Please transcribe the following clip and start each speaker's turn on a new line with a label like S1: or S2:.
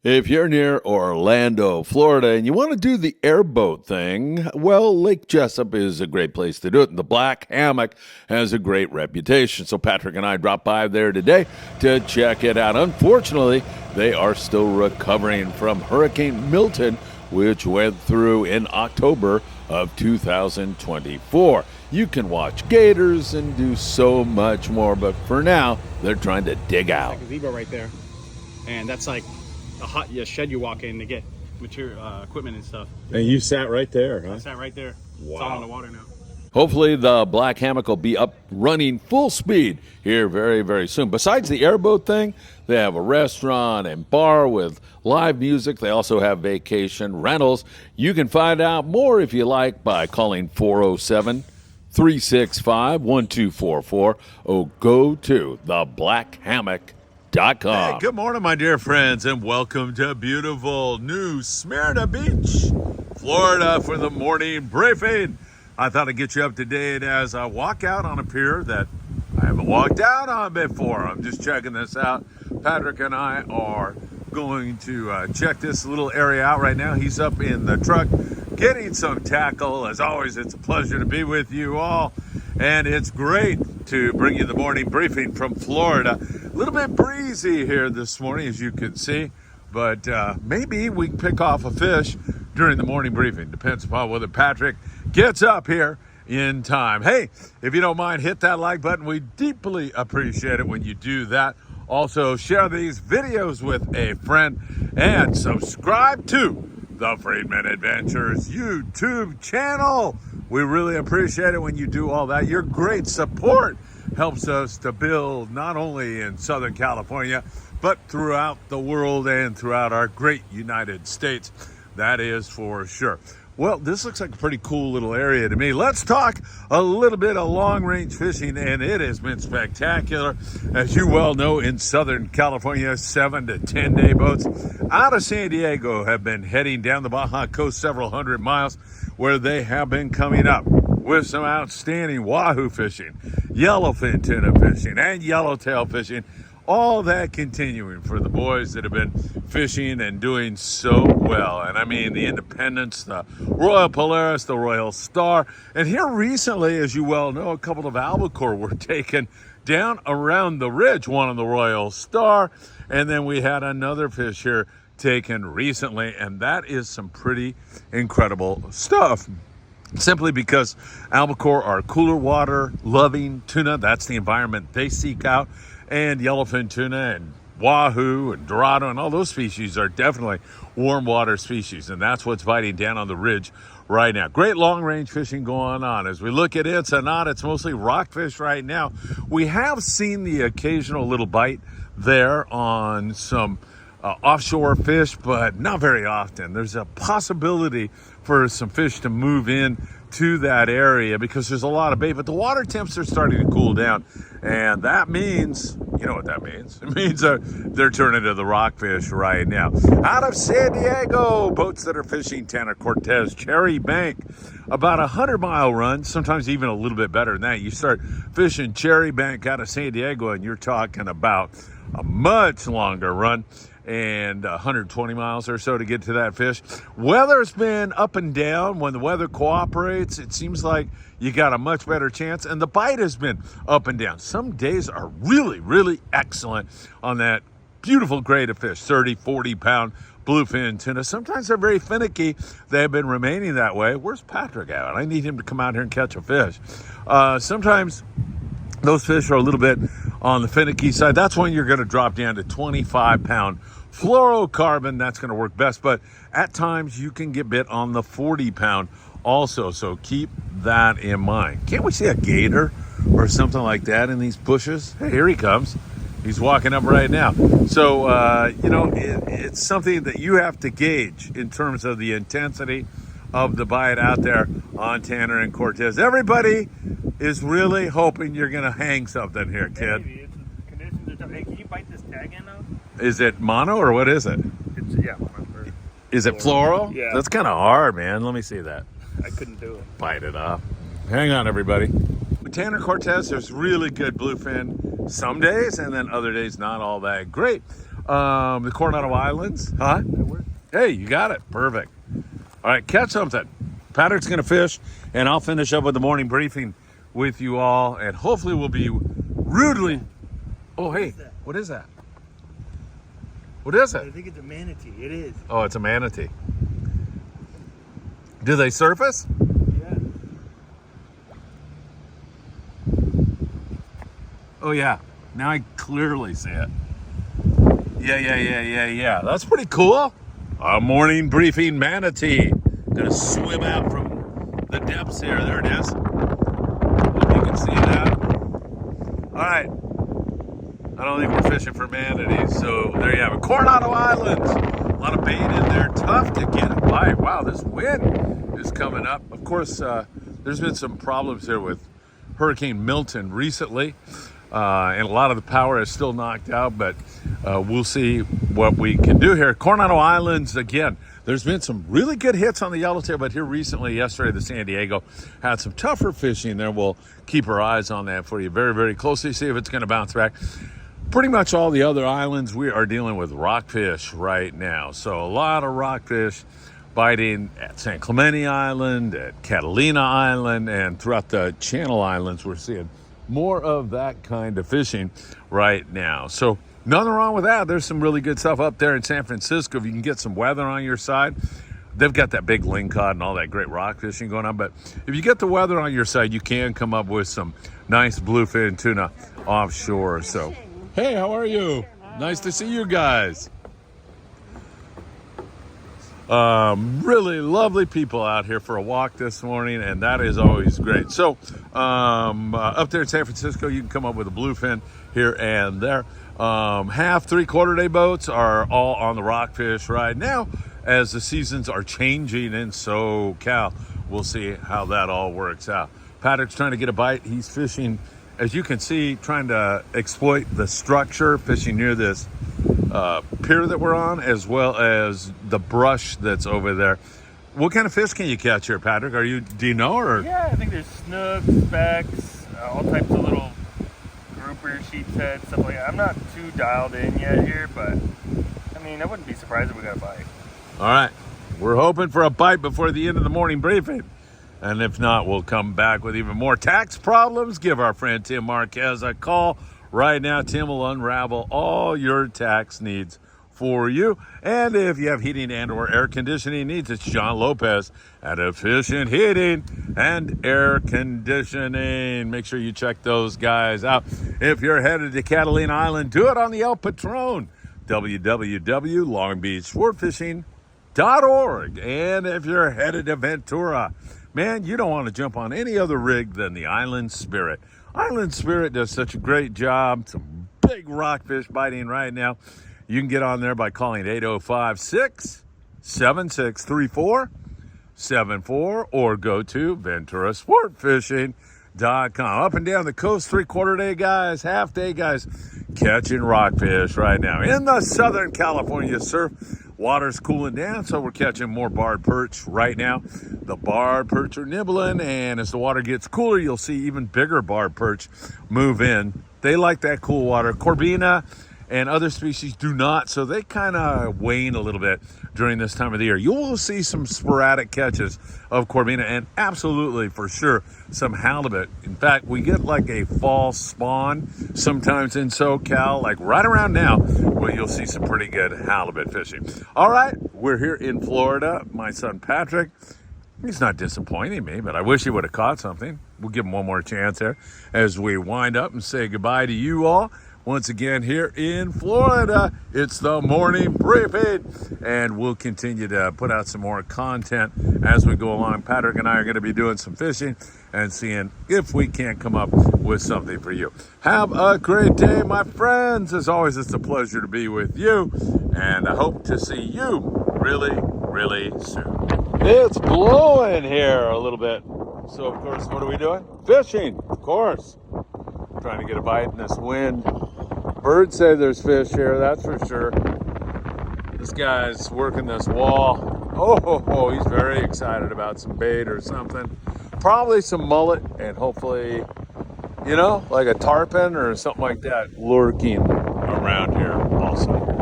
S1: If you're near Orlando, Florida, and you want to do the airboat thing, well, Lake Jessup is a great place to do it. And the Black Hammock has a great reputation. So Patrick and I dropped by there today to check it out. Unfortunately, they are still recovering from Hurricane Milton, which went through in October of 2024. You can watch gators and do so much more, but for now, they're trying to dig out.
S2: Like a zebra right there, and that's like a shed you walk in to get material, equipment and stuff.
S1: And you sat right there, huh?
S2: I sat right there.
S1: Wow.
S2: It's all in the water now.
S1: Hopefully the Black Hammock will be up running full speed here very, very soon. Besides the airboat thing, they have a restaurant and bar with live music. They also have vacation rentals. You can find out more if you like by calling 407-365-1244 or go to theblackhammock.com.
S3: Hey, good morning, my dear friends, and welcome to beautiful New Smyrna Beach, Florida for the morning briefing. I thought I'd get you up to date as I walk out on a pier that I haven't walked out on before. I'm just checking this out. Patrick and I are going to check this little area out right now. He's up in the truck getting some tackle. As always, it's a pleasure to be with you all, and it's great to bring you the morning briefing from Florida. A little bit breezy here this morning, as you can see, but maybe we can pick off a fish during the morning briefing. Depends upon whether Patrick gets up here in time. Hey, if you don't mind, hit that like button. We deeply appreciate it when you do that. Also, share these videos with a friend and subscribe to the Friedman Adventures YouTube channel. We really appreciate it when you do all that. Your great support helps us to build not only in Southern California, but throughout the world and throughout our great United States. That is for sure. Well, this looks like a pretty cool little area to me. Let's talk a little bit of long-range fishing, and it has been spectacular. As you well know, in Southern California, 7 to 10 day boats out of San Diego have been heading down the Baja coast several hundred miles, where they have been coming up with some outstanding wahoo fishing, yellowfin tuna fishing, and yellowtail fishing. All that continuing for the boys that have been fishing and doing so well. And I mean the Independence, the Royal Polaris, the Royal Star. And here recently, as you well know, a couple of albacore were taken down around the ridge, one on the Royal Star. And then we had another fish here taken recently. And that is some pretty incredible stuff. Simply because albacore are cooler water loving tuna. That's the environment they seek out. And yellowfin tuna and wahoo and dorado and all those species are definitely warm water species. And that's what's biting down on the ridge right now. Great long range fishing going on. As we look at Ensenada, it's mostly rockfish right now. We have seen the occasional little bite there on some offshore fish, but not very often. There's a possibility for some fish to move in to that area because there's a lot of bait, but the water temps are starting to cool down, and that means, you know what that means? It means they're turning to the rockfish right now. Out of San Diego, boats that are fishing Tanner Cortez, Cherry Bank, about 100-mile run, sometimes even a little bit better than that. You start fishing Cherry Bank out of San Diego, and you're talking about a much longer run, and 120 miles or so to get to that fish. Weather's been up and down. When the weather cooperates, it seems like you got a much better chance, and the bite has been up and down. Some days are really, really excellent on that beautiful grade of fish, 30, 40-pound bluefin tuna. Sometimes they're very finicky. They have been remaining that way. Where's Patrick at? I need him to come out here and catch a fish. Sometimes those fish are a little bit on the finicky side. That's when you're going to drop down to 25-pound fluorocarbon. That's going to work best, but at times you can get bit on the 40-pound also, so keep that in mind. Can't we see a gator or something like that in these bushes? Hey, here he comes. He's walking up right now. So, it's something that you have to gauge in terms of the intensity of the bite out there on Tanner and Cortez. Everybody is really hoping you're going to hang something here, kid.
S2: Maybe. Conditions are tough. Hey, can you bite this tag in now?
S3: Is it mono or what is it?
S2: Yeah.
S3: Is it floral?
S2: Yeah.
S3: That's kind of hard, man. Let me see that.
S2: I couldn't do it.
S3: Bite it off. Hang on, everybody. With Tanner Cortez, there's really good bluefin some days, and then other days not all that great. the Coronado Islands. Huh? Hey, you got it. Perfect. All right, catch something. Patrick's going to fish, and I'll finish up with the morning briefing with you all, and hopefully we'll be rudely... Oh, hey, what is that? What is it?
S4: I think it's a manatee. It is.
S3: Oh, it's a manatee. Do they surface?
S4: Yeah.
S3: Oh, yeah. Now I clearly see it. Yeah. That's pretty cool. A morning briefing manatee. Gonna swim out from the depths here. There it is. Hope you can see that. All right. I don't think we're fishing for manatees, so there you have it. Coronado Islands. A lot of bait in there. Tough to get a bite. Wow, this wind is coming up. Of course, there's been some problems here with Hurricane Milton recently. And a lot of the power is still knocked out, but we'll see what we can do here. Coronado Islands, again, there's been some really good hits on the yellowtail, but here recently, yesterday, the San Diego had some tougher fishing there. We'll keep our eyes on that for you very, very closely, see if it's going to bounce back. Pretty much all the other islands, we are dealing with rockfish right now. So a lot of rockfish biting at San Clemente Island, at Catalina Island, and throughout the Channel Islands, we're seeing more of that kind of fishing right now. So nothing wrong with that. There's some really good stuff up there in San Francisco. If you can get some weather on your side, they've got that big lingcod and all that great rock fishing going on. But if you get the weather on your side, you can come up with some nice bluefin tuna offshore. So, hey, how are you? Nice to see you guys. Really lovely people out here for a walk this morning, and that is always great. So up there in San Francisco, you can come up with a bluefin here and there. Half, 3/4 day boats are all on the rockfish right now as the seasons are changing in SoCal. We'll see how that all works out. Patrick's trying to get a bite. He's fishing, as you can see, trying to exploit the structure, fishing near this pier that we're on, as well as the brush that's over there. What kind of fish can you catch here, Patrick? Do you know, or?
S4: Yeah, I think there's snooks, specks, all types of little grouper, sheep's head, stuff like that. I'm not too dialed in yet here, but I mean, I wouldn't be surprised if we got a bite.
S3: All right, we're hoping for a bite before the end of the morning briefing. And if not, we'll come back with even more tax problems. Give our friend Tim Marquez a call right now. Tim will unravel all your tax needs for you. And if you have heating and or air conditioning needs, it's John Lopez at Efficient Heating and Air Conditioning. Make sure you check those guys out. If you're headed to Catalina Island, do it on the El Patron, www.longbeachsportfishing.org. And if you're headed to Ventura, man, you don't want to jump on any other rig than the Island Spirit. Island Spirit does such a great job. Some big rockfish biting right now. You can get on there by calling 805-676-3474 or go to VenturaSportFishing.com. Up and down the coast, 3/4 day guys, half day guys, catching rockfish right now. In the Southern California surf, water's cooling down, so we're catching more barred perch right now. The barred perch are nibbling, and as the water gets cooler, you'll see even bigger barred perch move in. They like that cool water. Corbina and other species do not, so they kind of wane a little bit during this time of the year. You will see some sporadic catches of Corbina and absolutely, for sure, some halibut. In fact, we get like a fall spawn sometimes in SoCal, like right around now, where you'll see some pretty good halibut fishing. All right, we're here in Florida. My son Patrick, he's not disappointing me, but I wish he would have caught something. We'll give him one more chance here as we wind up and say goodbye to you all. Once again, here in Florida, it's the morning briefing, and we'll continue to put out some more content as we go along. Patrick and I are going to be doing some fishing and seeing if we can't come up with something for you. Have a great day, my friends. As always, it's a pleasure to be with you, and I hope to see you really, really soon. It's blowing here a little bit, so of course, what are we doing? Fishing, of course. Trying to get a bite in this wind. Birds say there's fish here, that's for sure. This guy's working this wall. Oh, he's very excited about some bait or something. Probably some mullet and hopefully, like a tarpon or something like that lurking around here also.